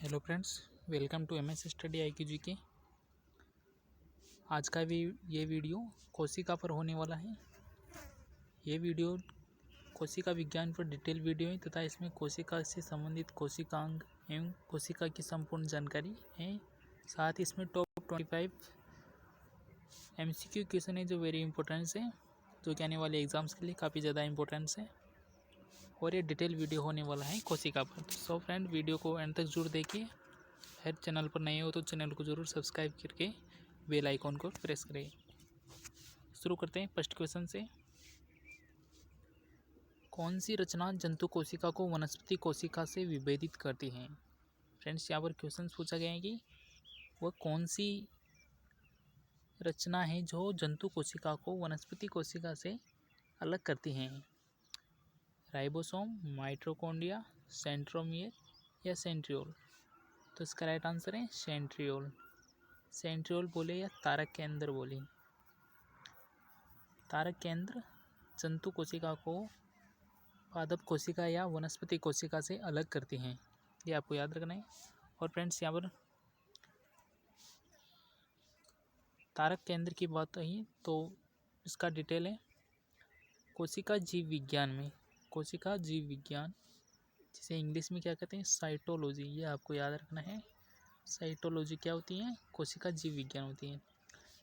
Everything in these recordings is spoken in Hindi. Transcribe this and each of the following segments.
Hello friends, welcome to MS study IQG के। आज का ये वीडियो कोशिका पर होने वाला है। ये वीडियो कोशिका विज्ञान पर डिटेल वीडियो है तथा इसमें कोशिका से संबंधित कोशिकांग एवं कोशिका की संपूर्ण जानकारी है। साथ ही इसमें टॉप 25 एमसीक्यू क्वेश्चन है जो वेरी इंपॉर्टेंस है, जो कि आने वाले एग्जाम्स के लिए काफ़ी ज़्यादा इंपॉर्टेंस है। और ये डिटेल वीडियो होने वाला है कोशिका पर। सो फ्रेंड, वीडियो को एंड तक जरूर देखिए। अगर चैनल पर नए हो तो चैनल को जरूर सब्सक्राइब करके बेल आइकॉन को प्रेस करें। शुरू करते हैं फर्स्ट क्वेश्चन से। कौन सी रचना जंतु कोशिका को वनस्पति कोशिका से विभेदित करती है? फ्रेंड्स, यहाँ पर क्वेश्चन पूछा गया है कि वह कौन सी रचना है जो जंतु कोशिका को वनस्पति कोशिका से अलग करती हैं। राइबोसोम, माइटोकॉन्ड्रिया, सेंट्रोमियर या सेंट्रियोल? तो इसका राइट आंसर है सेंट्रियोल। सेंट्रियोल बोले या तारक केंद्र बोले। तारक केंद्र जंतु कोशिका को पादप कोशिका या वनस्पति कोशिका से अलग करती हैं, ये आपको याद रखना है। और फ्रेंड्स, यहाँ पर तारक केंद्र की बात रही तो इसका डिटेल है कोशिका जीव विज्ञान में। कोशिका जीव विज्ञान, जिसे इंग्लिश में क्या कहते हैं, साइटोलॉजी, ये आपको याद रखना है। साइटोलॉजी क्या होती है? कोशिका जीव विज्ञान होती है।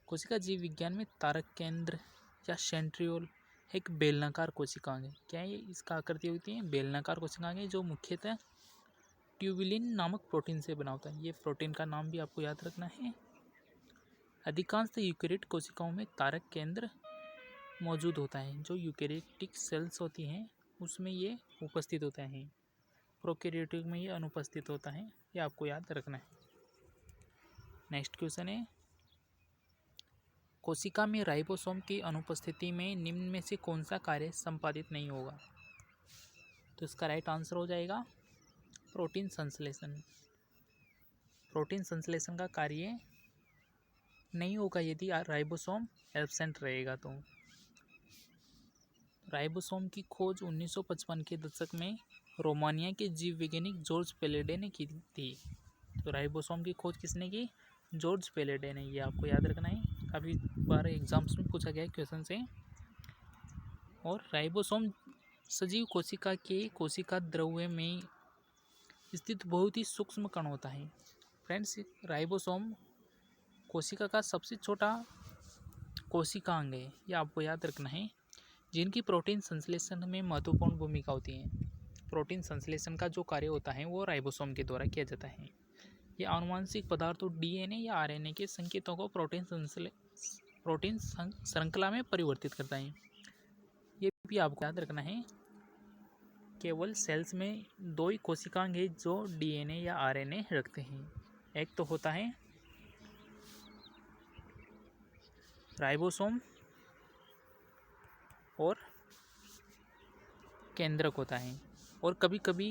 कोशिका जीव विज्ञान में तारक केंद्र या सेंट्रियोल एक बेलनाकार कोशिकांग है। क्या है? इसका आकृति होती है बेलनाकार कोशिकांग है, जो मुख्यतः ट्यूबुलिन नामक प्रोटीन से बना होता है। ये प्रोटीन का नाम भी आपको याद रखना है। अधिकांश यूकेरियोटिक कोशिकाओं में तारक केंद्र मौजूद होता है। जो यूकेरियोटिक सेल्स होती हैं उसमें ये उपस्थित होता है। प्रोकैरियोटिक में ये अनुपस्थित होता है, ये आपको याद रखना है। नेक्स्ट क्वेश्चन है, कोशिका में राइबोसोम की अनुपस्थिति में निम्न में से कौन सा कार्य संपादित नहीं होगा? तो इसका राइट आंसर हो जाएगा प्रोटीन संश्लेषण। प्रोटीन संश्लेषण का कार्य नहीं होगा यदि राइबोसोम एब्सेंट रहेगा। तो राइबोसोम की खोज 1955 के दशक में रोमानिया के जीव वैज्ञानिक जॉर्ज पेलेडे ने की थी। तो राइबोसोम की खोज किसने की? जॉर्ज पेलेडे ने। ये आपको याद रखना है, काफ़ी बार एग्जाम्स में पूछा गया है क्वेश्चन से। और राइबोसोम सजीव कोशिका के कोशिका द्रव्य में स्थित बहुत ही सूक्ष्म कण होता है। फ्रेंड्स, राइबोसोम कोशिका का सबसे छोटा कोशिकांग है, यह आपको याद रखना है, जिनकी प्रोटीन संश्लेषण में महत्वपूर्ण भूमिका होती है। प्रोटीन संश्लेषण का जो कार्य होता है वो राइबोसोम के द्वारा किया जाता है। ये आनुवांशिक पदार्थों डीएनए या आरएनए के संकेतों को प्रोटीन श्रृंखला में परिवर्तित करता है। ये भी आपको याद रखना है। केवल सेल्स में दो ही कोशिकांग है जो डीएनए या आरएनए रखते हैं। एक तो होता है राइबोसोम और केंद्रक होता है। और कभी कभी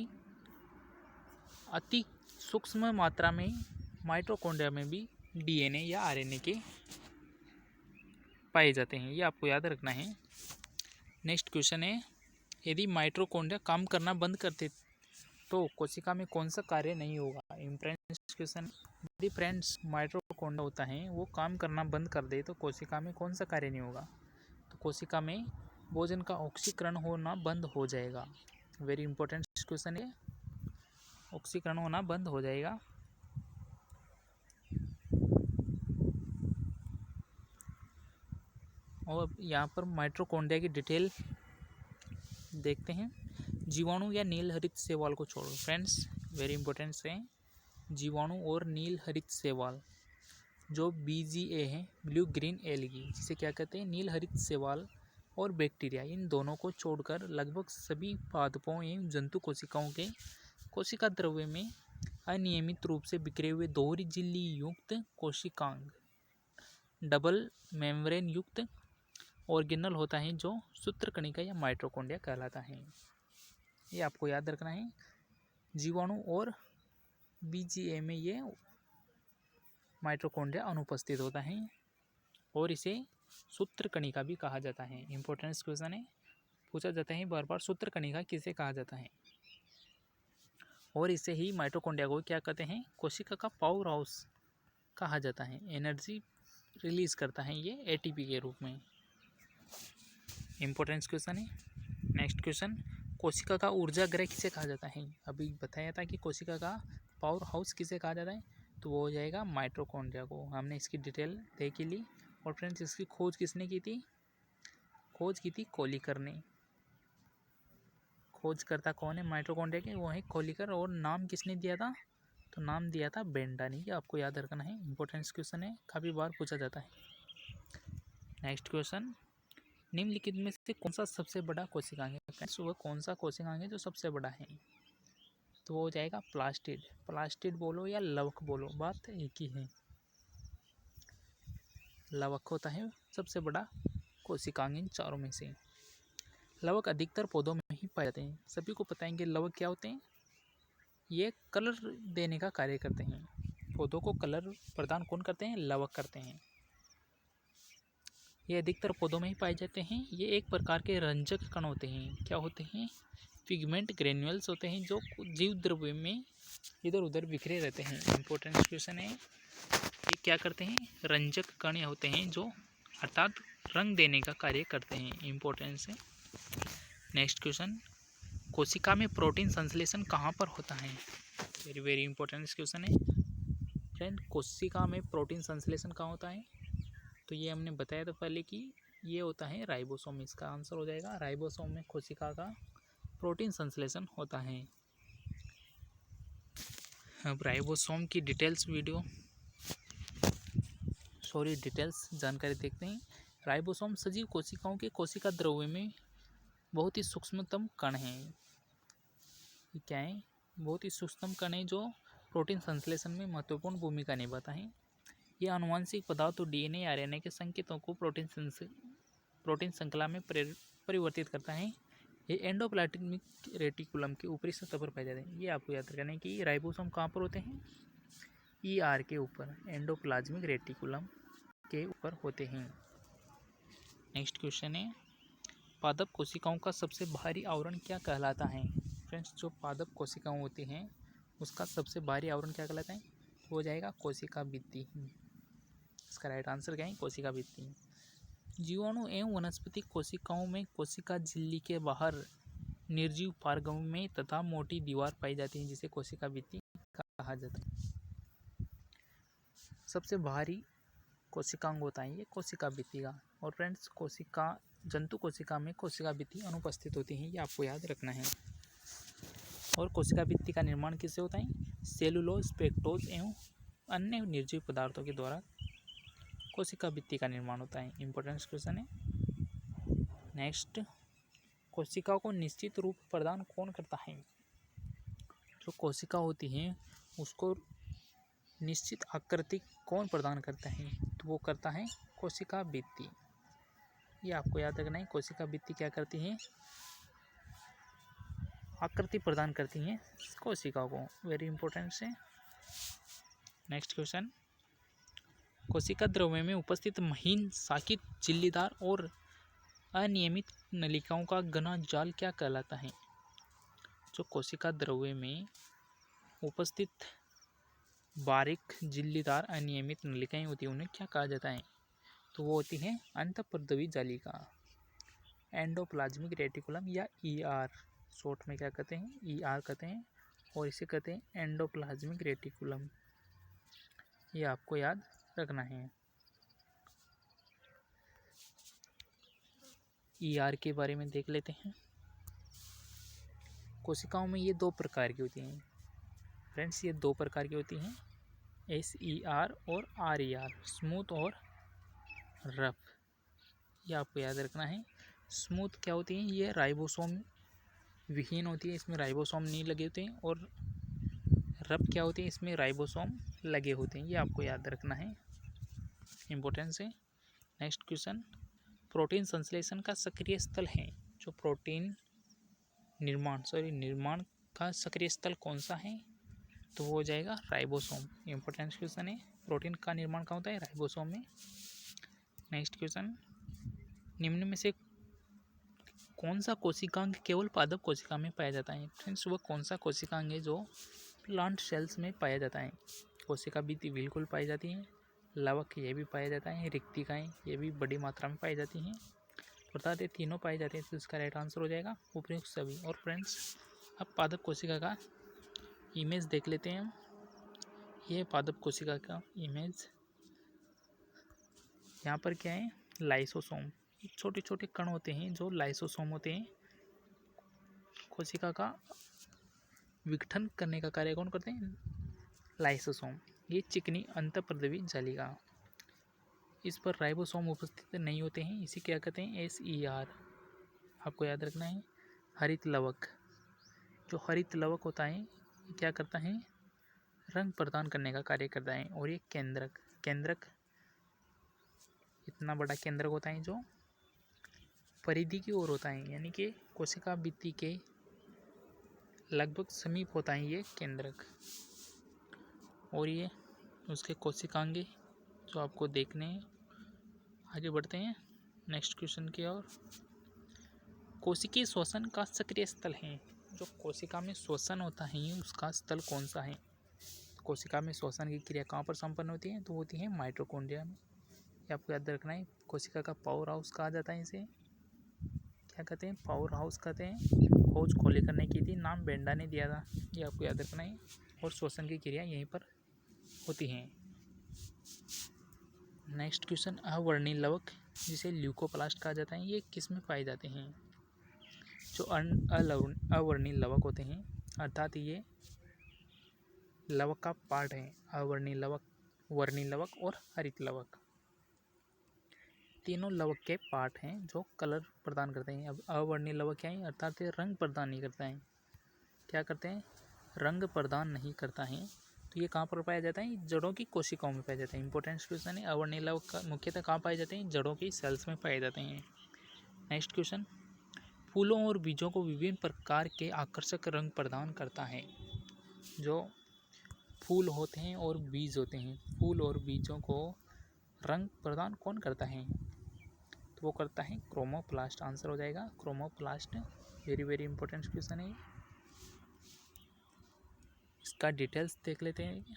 अति सूक्ष्म मात्रा में माइटोकॉन्ड्रिया में भी डीएनए या आरएनए के पाए जाते हैं, ये आपको याद रखना है। नेक्स्ट क्वेश्चन है, यदि माइटोकॉन्ड्रिया काम करना बंद करते तो कोशिका में कौन सा कार्य नहीं होगा? Important question. यदि फ्रेंड्स माइटोकॉन्ड्रिया होता है वो काम करना बंद कर दे तो कोशिका में कौन सा कार्य नहीं होगा? तो कोशिका में भोजन का ऑक्सीकरण होना बंद हो जाएगा। वेरी इंपॉर्टेंट क्वेश्चन है, ऑक्सीकरण होना बंद हो जाएगा। और यहाँ पर माइटोकॉन्ड्रिया की डिटेल देखते हैं। जीवाणु या नील हरित शैवाल को छोड़ो। फ्रेंड्स, वेरी इंपॉर्टेंट है, जीवाणु और नील हरित शैवाल जो BGA है, ब्लू ग्रीन एल्गी, जिसे क्या कहते हैं, नील हरित शैवाल, और बैक्टीरिया, इन दोनों को छोड़कर लगभग सभी पादपों एवं जंतु कोशिकाओं के कोशिका द्रव्य में अनियमित रूप से बिखरे हुए दोहरी झिल्ली युक्त कोशिकांग डबल मेम्ब्रेन युक्त ऑर्गेनल होता है जो सूत्रकणिका या माइटोकॉन्ड्रिया कहलाता है। ये आपको याद रखना है। जीवाणु और BGA में ये माइटोकॉन्ड्रिया अनुपस्थित होता है और इसे सूत्रकणिका भी कहा जाता है। इंपॉर्टेंट क्वेश्चन है, पूछा जाता है बार बार, सूत्रकणिका किसे कहा जाता है? और इसे ही माइटोकॉन्ड्रिया को क्या कहते हैं, कोशिका का पावर हाउस कहा जाता है। एनर्जी रिलीज करता है ये एटीपी के रूप में। इंपॉर्टेंट क्वेश्चन है। नेक्स्ट क्वेश्चन, कोशिका का ऊर्जा गृह किसे कहा जाता है। अभी बताया था कि कोशिका का पावर हाउस किसे कहा जाता है, तो वो हो जाएगा माइटोकॉन्ड्रिया को। हमने इसकी डिटेल देख ली। और फ्रेंड्स, इसकी खोज किसने की थी, खोज की थी कोलिकर ने। खोज करता कौन है माइटोकॉन्ड्रिया के, वो है कोलिकर। और नाम किसने दिया था, तो नाम दिया था बेंडा ने। ये आपको याद रखना है, इंपॉर्टेंट क्वेश्चन है, काफ़ी बार पूछा जाता है। नेक्स्ट क्वेश्चन, निम्नलिखित में से कौन सा सबसे बड़ा कोशिकांग है। फ्रेंड्स, वह कौन सा कोशिकांग है जो सबसे बड़ा है, तो वो हो जाएगा प्लास्टिड। प्लास्टिड बोलो या लवक बोलो, बात एक ही है। लवक होता है सबसे बड़ा कोशिकांग इन चारों में से। लवक अधिकतर पौधों में ही पाए जाते हैं। सभी को पता है कि लवक क्या होते हैं, ये कलर देने का कार्य करते हैं। पौधों को कलर प्रदान कौन करते हैं, लवक करते हैं। ये अधिकतर पौधों में ही पाए जाते हैं। ये एक प्रकार के रंजक कण होते हैं। क्या होते हैं, पिगमेंट ग्रेन्यूल्स होते हैं, जो जीव द्रव्य में इधर उधर बिखरे रहते हैं। इंपॉर्टेंट क्वेश्चन है, ये क्या करते हैं, रंजक कण होते हैं जो अर्थात रंग देने का कार्य करते हैं। इंपॉर्टेंस है। नेक्स्ट क्वेश्चन, कोशिका में प्रोटीन संश्लेषण कहाँ पर होता है। वेरी वेरी इंपॉर्टेंट क्वेश्चन है फ्रेंड। कोशिका में प्रोटीन संश्लेषण कहाँ होता है, तो ये हमने बताया था पहले कि ये होता है राइबोसोम। इसका आंसर हो जाएगा राइबोसोम में कोशिका का प्रोटीन संश्लेषण होता है। अब राइबोसोम की डिटेल्स डिटेल्स जानकारी देखते हैं। राइबोसोम सजीव कोशिकाओं के कोशिका द्रव्य में बहुत ही सूक्ष्मतम कण है। ये क्या है, बहुत ही सूक्ष्म कण है जो प्रोटीन संश्लेषण में महत्वपूर्ण भूमिका निभाता है। ये आनुवंशिक पदार्थ और डीएनए आरएनए के संकेतों को प्रोटीन श्रृंखला में परिवर्तित करता है। ये एंडोप्लाज्मिक रेटिकुलम के ऊपरी सतह पर पाए जाते हैं। ये आपको याद रखना है कि राइबोसोम कहाँ पर होते हैं, ईआर के ऊपर, एंडोप्लाज्मिक रेटिकुलम के ऊपर होते हैं। नेक्स्ट क्वेश्चन है, पादप कोशिकाओं का सबसे भारी आवरण क्या कहलाता है। फ्रेंड्स, जो पादप कोशिकाएं होती हैं उसका सबसे भारी आवरण क्या कहलाता है, तो हो जाएगा कोशिका भित्ति। इसका राइट आंसर क्या है, कोशिका भित्ति। जीवाणु एवं वनस्पतिक कोशिकाओं में कोशिका झिल्ली के बाहर निर्जीव पारगम में तथा मोटी दीवार पाई जाती है, जिसे कोशिका भित्ति कहा जाता है। सबसे भारी कोशिकांग होता है ये कोशिका भित्ति का। और फ्रेंड्स, जंतु कोशिका में कोशिका भित्ति अनुपस्थित होती है, ये आपको याद रखना है। और कोशिका भित्ति का निर्माण किससे होता है, सेलुलोज, पेक्टोज एवं अन्य निर्जीव पदार्थों के द्वारा कोशिका भित्ति का निर्माण होता है। इंपॉर्टेंट क्वेश्चन है। नेक्स्ट, कोशिका को निश्चित रूप प्रदान कौन करता है। जो कोशिका होती है उसको निश्चित आकृति कौन प्रदान करता है, तो वो करता है कोशिका भित्ति। ये आपको याद रखना है, कोशिका भित्ति क्या करती है, आकृति प्रदान करती है कोशिका को। वेरी इंपॉर्टेंट है। नेक्स्ट क्वेश्चन, कोशिका द्रव्य में उपस्थित महीन साकित झिल्लीदार और अनियमित नलिकाओं का घना जाल क्या कहलाता है। जो कोशिका द्रव्य में उपस्थित बारीक झिल्लीदार अनियमित नलिकाएं होती हैं उन्हें क्या कहा जाता है, तो वो होती है अंतःपर्दवी जालिका, एंडोप्लाज्मिक रेटिकुलम या ईआर। शॉर्ट में क्या कहते हैं, ईआर कहते हैं। और इसे कहते हैं एंडोप्लाज्मिक रेटिकुलम। ये आपको याद रखना है। ईआर के बारे में देख लेते हैं। कोशिकाओं में ये दो प्रकार की होती हैं फ्रेंड्स, ये दो प्रकार की होती हैं, SER और RER, स्मूथ और रफ। ये आपको याद रखना है। स्मूथ क्या होती हैं, ये राइबोसोम विहीन होती है, इसमें राइबोसोम नहीं लगे होते हैं। और रफ क्या होती है, इसमें राइबोसोम लगे होते हैं। ये आपको याद रखना है, इम्पोर्टेंस है। नेक्स्ट क्वेश्चन, प्रोटीन संश्लेषण का सक्रिय स्थल है। जो प्रोटीन निर्माण का सक्रिय स्थल कौन सा है, तो वो हो जाएगा राइबोसोम। इंपॉर्टेंट क्वेश्चन है, प्रोटीन का निर्माण कहाँ होता है, राइबोसोम में। नेक्स्ट क्वेश्चन, निम्न में से कौन सा कोशिकांग केवल पादप कोशिका में पाया जाता है? फ्रेंड्स वह कौन सा कोशिकांग है जो प्लांट सेल्स में पाया जाता है? कोशिका भित्ति बिल्कुल पाई जाती है, लवक ये भी पाया जाता है, रिक्तिकाएँ ये भी बड़ी मात्रा में पाई जाती हैं। अर्थात ये तीनों पाए जाते हैं, तो इसका राइट आंसर हो जाएगा उपयुक्त सभी। और फ्रेंड्स अब पादप कोशिका का इमेज देख लेते हैं हम। ये पादप कोशिका का इमेज, यहाँ पर क्या है, लाइसोसोम। छोटे छोटे कण होते हैं जो लाइसोसोम होते हैं। कोशिका का विघटन करने का कार्य कौन करते हैं? लाइसोसोम। ये चिकनी अंतःप्रद्रवी जालिका, इस पर राइबोसोम उपस्थित नहीं होते हैं, इसे क्या कहते हैं? SER। आपको याद रखना है। हरित लवक, जो हरित लवक होता है ये क्या करता है? रंग प्रदान करने का कार्य करता है। और ये केंद्रक, केंद्रक इतना बड़ा केंद्रक होता है जो परिधि की ओर होता है, यानी कि कोशिका भित्ति के लगभग समीप होता है ये केंद्रक। और ये उसके कोशिकांगे जो आपको देखने हैं। आगे बढ़ते हैं नेक्स्ट क्वेश्चन की ओर। कोशिकीय श्वसन का सक्रिय स्थल है, जो कोशिका में श्वसन होता है उसका स्थल कौन सा है? कोशिका में श्वसन की क्रिया कहाँ पर संपन्न होती है? तो होती है माइटोकॉन्ड्रिया में। ये आपको याद रखना है। कोशिका का पावर हाउस कहा जाता है, इसे क्या कहते हैं? पावर हाउस कहते हैं। खोज खोलेकर ने की थी, नाम बेंडा ने दिया था, ये आपको याद रखना है। और श्वसन की क्रिया यहीं पर होती है। नेक्स्ट क्वेश्चन, अवर्णीय लवक जिसे ल्यूकोप्लास्ट कहा जाता है, ये किस में पाए जाते हैं? जो अवर्णीय लवक होते हैं, अर्थात ये लवक का पार्ट है। अवर्णीय लवक, वर्णीय लवक और हरित लवक, तीनों लवक के पार्ट हैं जो कलर प्रदान करते हैं। अब अवर्णीय लवक क्या है? अर्थात ये रंग प्रदान नहीं करता है। क्या करते हैं? रंग प्रदान नहीं करता है। तो ये कहाँ पर पाया जाता है? जड़ों की कोशिकाओं में पाया जाता है। इंपॉर्टेंट क्वेश्चन है। अवर्णीय लवक मुख्यतः कहाँ पाए जाते हैं? जड़ों की सेल्स में पाए जाते हैं। नेक्स्ट क्वेश्चन, फूलों और बीजों को विभिन्न प्रकार के आकर्षक रंग प्रदान करता है। जो फूल होते हैं और बीज होते हैं, फूल और बीजों को रंग प्रदान कौन करता है? तो वो करता है क्रोमोप्लास्ट। आंसर हो जाएगा chromoplast. Very very important question है। इसका डिटेल्स देख लेते हैं।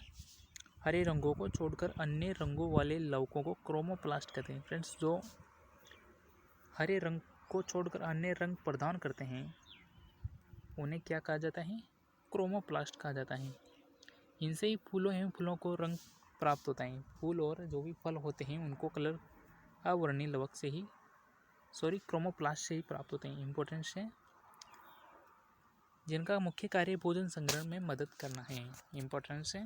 हरे रंगों को छोड़कर अन्य रंगों वाले लवकों को क्रोमोप्लास्ट कहते हैं। फ्रेंड्स जो हरे रंग को छोड़कर अन्य रंग प्रदान करते हैं उन्हें क्या कहा जाता है? क्रोमोप्लास्ट कहा जाता है। इनसे ही फूलों एवं फलों को रंग प्राप्त होता है। फूल और जो भी फल होते हैं उनको कलर अवर्णीय लवक से ही क्रोमोप्लास्ट से ही प्राप्त होते हैं। इंपॉर्टेंस है, जिनका मुख्य कार्य भोजन संग्रहण में मदद करना है। इंपॉर्टेंस है।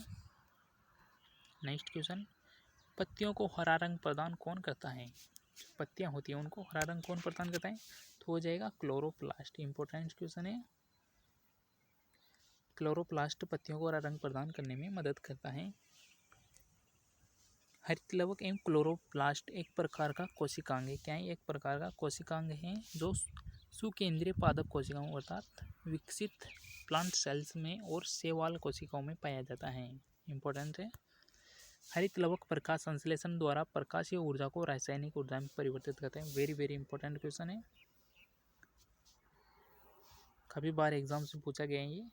नेक्स्ट क्वेश्चन, पत्तियों को हरा रंग प्रदान कौन करता है? पत्तियां होती हैं उनको हरा रंग कौन प्रदान करता है? तो हो जाएगा क्लोरोप्लास्ट। इंपॉर्टेंट क्वेश्चन है। क्लोरोप्लास्ट पत्तियों को हरा रंग प्रदान करने में मदद करता है। हरित लवक एवं क्लोरोप्लास्ट एक प्रकार का कोशिकांग है। क्या है? एक प्रकार का कोशिकांग है जो सुकेंद्रीय पादप कोशिकाओं अर्थात विकसित प्लांट सेल्स में और शैवाल कोशिकाओं में पाया जाता है। इंपॉर्टेंट है। हरित लवक प्रकाश संश्लेषण द्वारा प्रकाशीय ऊर्जा को रासायनिक ऊर्जा में परिवर्तित करते हैं। वेरी वेरी इंपॉर्टेंट क्वेश्चन है। काफ़ी बार एग्जाम से पूछा गया है ये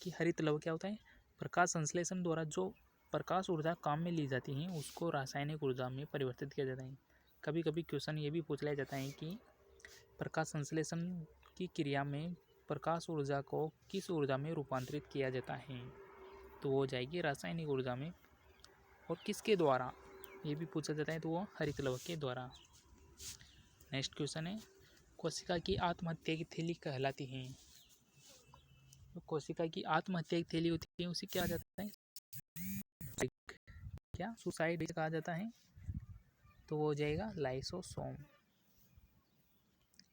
कि हरित लवक क्या होता है? प्रकाश संश्लेषण द्वारा जो प्रकाश ऊर्जा काम में ली जाती है उसको रासायनिक ऊर्जा में परिवर्तित किया जाता है। कभी कभी क्वेश्चन ये भी पूछ लिया जाता है कि प्रकाश संश्लेषण की क्रिया में प्रकाश ऊर्जा को किस ऊर्जा में रूपांतरित किया जाता है? तो वो हो जाएगी रासायनिक ऊर्जा में। और किसके द्वारा ये भी पूछा जाता है, तो वो हरित लवक के द्वारा। नेक्स्ट क्वेश्चन है, कोशिका की आत्महत्या की थैली कहलाती है। तो कोशिका की आत्महत्या की थैली होती है उसे क्या जाता है? क्या सुसाइड कहा जाता है? तो वो हो जाएगा लाइसोसोम।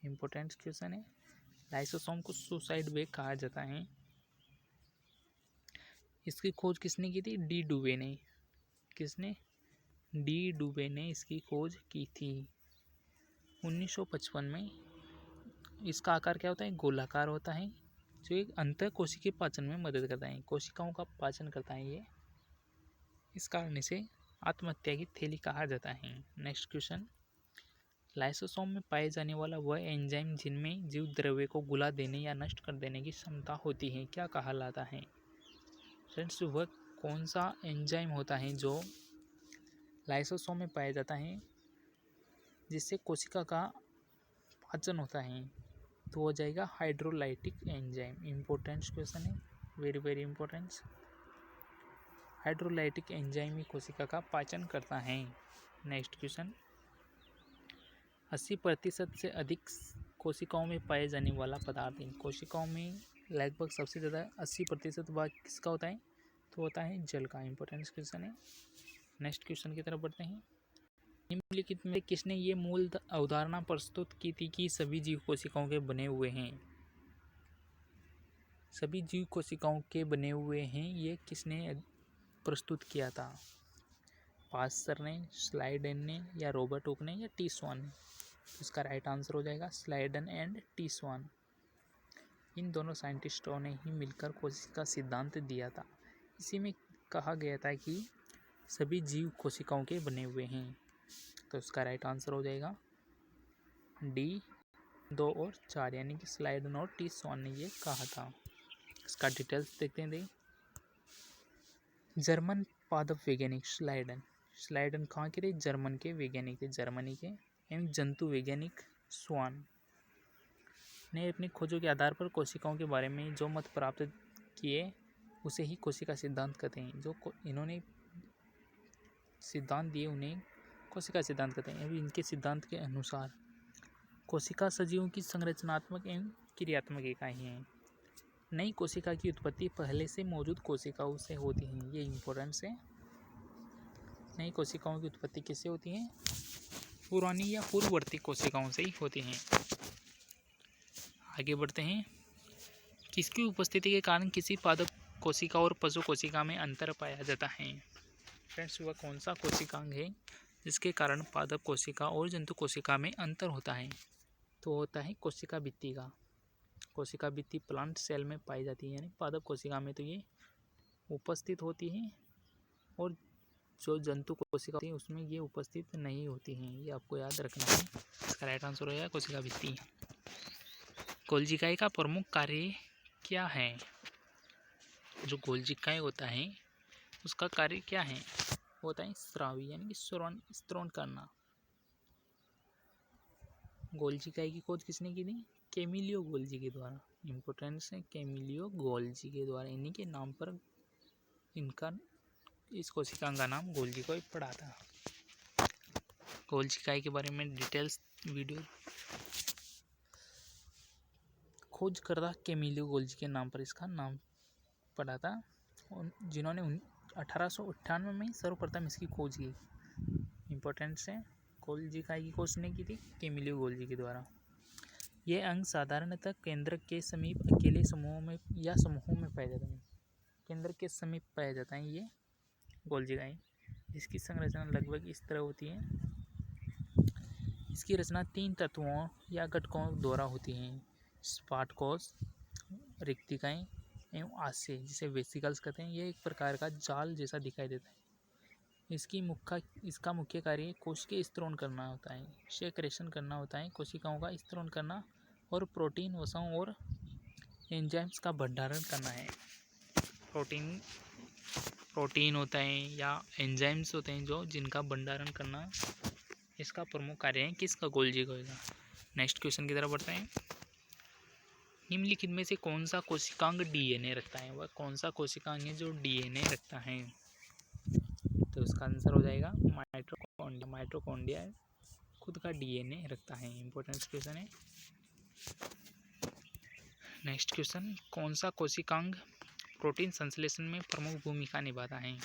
इंपॉर्टेंट क्वेश्चन है। लाइसोसोम को सुसाइड वेग कहा जाता है। इसकी खोज किसने की थी? डी डुवे ने। किसने? डी डुवे ने इसकी खोज की थी 1955 में। इसका आकार क्या होता है? गोलाकार होता है, जो एक अंतः कोशिकीय पाचन में मदद करता है। कोशिकाओं का पाचन करता है ये, इस कारण इसे आत्महत्या की थैली कहा जाता है। नेक्स्ट क्वेश्चन, लाइसोसोम में पाए जाने वाला वह एंजाइम जिनमें जीव द्रव्य को घुला देने या नष्ट कर देने की क्षमता होती है क्या कहलाता है? फ्रेंड्स, वह कौन सा एंजाइम होता है जो लाइसोसोम में पाया जाता है जिससे कोशिका का पाचन होता है? तो हो जाएगा हाइड्रोलाइटिक एंजाइम। इम्पोर्टेंट क्वेश्चन है, very very important. Hydrolytic enzyme ही कोशिका का पाचन करता है। नेक्स्ट क्वेश्चन, 80% से अधिक कोशिकाओं में पाए जाने वाला पदार्थ है। कोशिकाओं में लगभग सबसे ज़्यादा 80% भाग किसका होता है? तो होता है जल का। इंपॉर्टेंट क्वेश्चन है। नेक्स्ट क्वेश्चन की तरफ बढ़ते हैं। निम्नलिखित में किसने ये मूल अवधारणा प्रस्तुत की थी कि सभी जीव कोशिकाओं के बने हुए हैं? सभी जीव कोशिकाओं के बने हुए हैं, ये किसने प्रस्तुत किया था? पास्चर ने, स्लाइडन ने, या रॉबर्ट हुक ने, या टी स्वान ने? इसका राइट आंसर हो जाएगा स्लाइडन एंड टी स्वान। इन दोनों साइंटिस्टों ने ही मिलकर कोशिका सिद्धांत दिया था। इसी में कहा गया था कि सभी जीव कोशिकाओं के बने हुए हैं। तो इसका राइट आंसर हो जाएगा डी 2 और 4, यानी कि स्लाइडन और टी स्वान ने ये कहा था। इसका डिटेल्स देखते हैं। जर्मन पादप वैज्ञानिक स्लाइडन। स्लाइडन कहाँ के थे? जर्मन के वैज्ञानिक थे, जर्मनी के। एवं जंतु वैज्ञानिक स्वान ने अपनी खोजों के आधार पर कोशिकाओं के बारे में जो मत प्राप्त किए उसे ही कोशिका सिद्धांत कहते हैं। जो इन्होंने सिद्धांत दिए उन्हें कोशिका सिद्धांत कहते हैं। इनके सिद्धांत के अनुसार कोशिका सजीवों की संरचनात्मक एवं क्रियात्मक इकाई है। नई कोशिका की उत्पत्ति पहले से मौजूद कोशिकाओं से होती है। ये इम्पोर्टेंट है। नई कोशिकाओं की उत्पत्ति किससे होती है? पुरानी या पूर्ववर्ती कोशिकाओं से ही होती हैं। आगे बढ़ते हैं। किसकी उपस्थिति के कारण किसी पादप कोशिका और पशु कोशिका में अंतर पाया जाता है? फ्रेंड्स, वह कौन सा कोशिकांग है जिसके कारण पादप कोशिका और जंतु कोशिका में अंतर होता है? तो होता है कोशिका भित्ति का। कोशिका भित्ति प्लांट सेल में पाई जाती है, यानी पादप कोशिका में तो ये उपस्थित होती है, और जो जंतु कोशिका होती है उसमें ये उपस्थित नहीं होती हैं। ये आपको याद रखना है। इसका राइट आंसर हो जाएगा कोशिका भित्ति। गोल्जिकाई का प्रमुख कार्य क्या है? जो गोल्जिकाई होता है उसका कार्य क्या है? होता है स्रावी, यानी कि स्रवण करना। गोल्जिकाई की खोज किसने की थी? कैमिलियो गोल्जी के द्वारा। इम्पोर्टेंस है, कैमिलियो गोल्जी के द्वारा। इन्हीं के नाम पर इनका इस कोशिका का नाम गोल्जिकाई पड़ा था। गोल्जिकाई के बारे में डिटेल्स वीडियो खोज करता कैमिलियो गोल्जी के नाम पर इसका नाम पड़ा था, जिन्होंने 1898 में सर्वप्रथम इसकी खोज की। इम्पोर्टेंस है, गोल्जिकाई की खोज ने की थी कैमिलियो गोल्जी के द्वारा। यह अंग साधारणतः केंद्रक के समीप अकेले समूहों में या समूहों में पाया जाता है। केंद्र के समीप पाया जाता है ये गोल्जिकाई। इसकी संरचना लगभग इस तरह होती है। इसकी रचना 3 तत्वों या घटकों द्वारा होती है: स्पाट कोश, रिक्तिकाएं एवं आस्य, जिसे वेसिकल्स कहते हैं। यह एक प्रकार का जाल जैसा दिखाई देता है। इसका मुख्य कार्य कोश के स्त्रोण करना होता है, सेक्रेशन करना होता है, कोशिकाओं का स्त्रोण करना, और प्रोटीन, वसों और एंजाइम्स का भंडारण करना है। प्रोटीन होता है या एंजाइम्स होते हैं जो जिनका भंडारण करना इसका प्रमुख कार्य है किसका? गोल्जिकाई का। नेक्स्ट क्वेश्चन की तरफ बढ़ते हैं। निम्नलिखित में से कौन सा कोशिकांग डीएनए रखता है? वह कौन सा कोशिकांग है जो डीएनए रखता है? तो इसका आंसर हो जाएगा माइटोकॉन्ड्रिया। माइटोकॉन्ड्रिया खुद का डीएनए रखता है। इंपॉर्टेंट क्वेश्चन है। नेक्स्ट क्वेश्चन, कौन सा कोशिकांग प्रोटीन संश्लेषण में प्रमुख भूमिका निभाता है?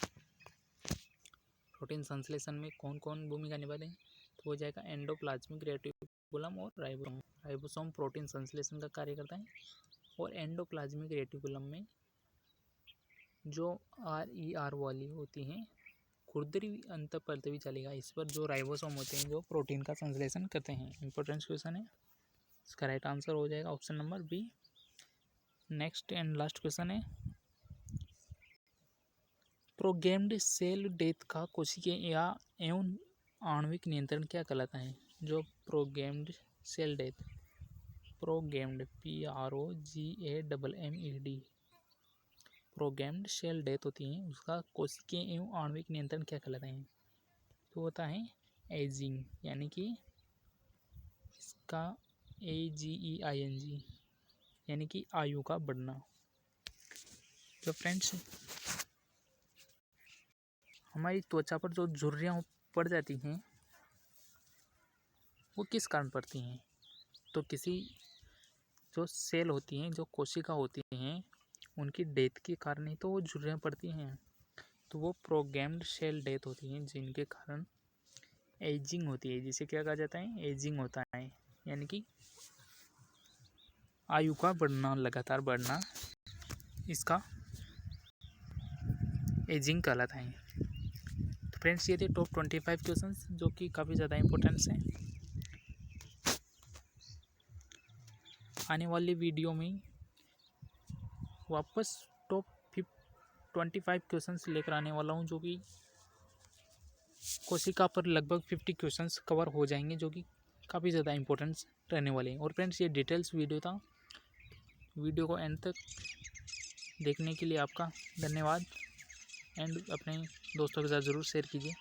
प्रोटीन संश्लेषण में कौन कौन भूमिका निभाते हैं? तो हो जाएगा एंडोप्लाज्मिक रेटिकुलम और राइबोसोम। राइबोसोम प्रोटीन संश्लेषण का कार्य करता है, और एंडोप्लाज्मिक रेटिकुलम में जो RER वाली होती हैं खुरदरी अंतःपृथवी चलेगा, इस पर जो राइबोसोम होते हैं जो प्रोटीन का संश्लेषण करते हैं। इंपॉर्टेंट क्वेश्चन है। इसका राइट आंसर हो जाएगा option number B. Next and last question है, प्रोग्राम्ड सेल डेथ का कोशिकीय या एवं आणविक नियंत्रण क्या कहलाता है? जो programmed cell death, programmed PROGAMMED, programmed cell death होती है, उसका कोशिकीय एवं आणविक नियंत्रण क्या कहलाता है? तो होता है एजिंग, यानी कि इसका AGEING, यानी कि आयु का बढ़ना। तो फ्रेंड्स, हमारी त्वचा पर जो झुर्रियाँ पड़ जाती हैं वो किस कारण पड़ती हैं? तो किसी जो सेल होती हैं, जो कोशिका होती हैं, उनकी डेथ के कारण ही तो वो झुर्रियाँ पड़ती हैं। तो वो प्रोगैम्ड सेल डेथ होती हैं जिनके कारण एजिंग होती है, जिसे क्या कहा जाता है? एजिंग होता है, यानी कि आयु का बढ़ना, लगातार बढ़ना, इसका एजिंग कहलाता है। तो फ्रेंड्स, ये थे टॉप 25 क्वेश्चंस जो कि काफ़ी ज़्यादा इंपॉर्टेंट्स हैं। आने वाली वीडियो में वापस टॉप 25 क्वेश्चंस लेकर आने वाला हूँ, जो कि कोशिका पर लगभग 50 क्वेश्चंस कवर हो जाएंगे, जो कि काफ़ी ज़्यादा इंपॉर्टेंस रहने वाले हैं। और फ्रेंड्स, ये डिटेल्स वीडियो था। वीडियो को एंड तक देखने के लिए आपका धन्यवाद, एंड अपने दोस्तों के साथ ज़रूर शेयर कीजिए।